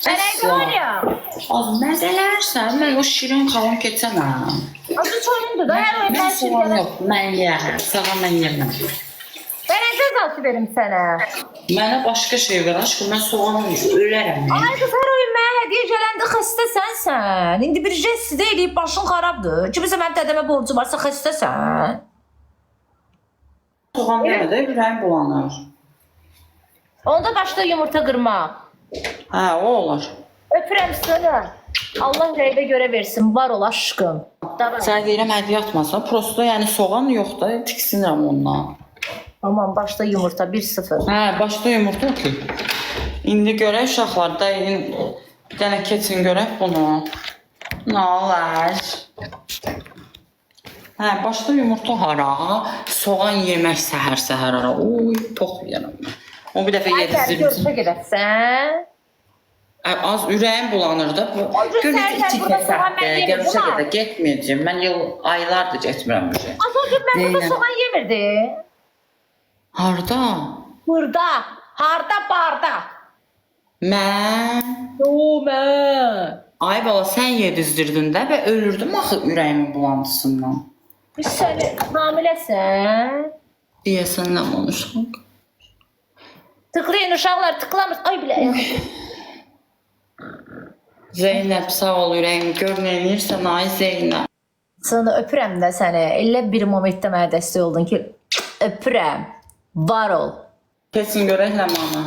Nerede var ya? Az məzələrsən, mən o şirin xalam keçənəm. Adı çoyundu da her oyun Mən ben soğan şimdi. yox, mən yiyəm, soğan mən yeməm. Ben ne cezası verim sana? Mənə başqa şey ver, aşkım, mən soğan ölərəm. Ay kız her oyun mənə hediye gələndə xəstə sənsən. İndi bir jest eləyib başın xarabdır. Kimisə mənim dədəmə borcum varsa xəstəsən. Soğan yemədə ürəyim bulanır. Onda başla yumurta qırma. Hə, o olur. Öpürəm səni. Allah rəyvə görə versin. Var ol aşkım. Sən deyirəm hədiyyə atmasan, prosto yəni soğan yox da, tiksinirəm ondan. Aman başla yumurta 1-0. Hə, başda yumurta okey. İndi görək uşaqlar da bir dənə keçin görək bunu. Nə olar? Hə, başda yumurta hara? Soğan yemək səhər hara? Oy, tox yeyərəm. O bir dəfə Gəl yedizdirdim. görüşə gedəsən. Az ürəyim bulanır da. Görüşə burada soğan mən yemirdim Görüşə ha. qədər getməyəcəm. Mən aylardır getmirəm bu şey. Az önce mən burada Zeynep. soğan yemirdim. Harda? Burada. Harda barda. Mən? Yo mən. Ay bala, sən yedizdirdin də və ölürdüm axı ürəyimin bulantısından. Biz səni hamiləsən. Deyəsən nə konuşaq? Tıklayın uşaqlar tıklamış. Ay bilə. Zeynəb, sağ ol ürəyim. Gör nə edirsən, ay Zeynəb. Sana öpürəm də səni. Elə bir momentdə mənə dəstək oldun ki, öpürəm. Var ol. Keçin görək Ləmanı.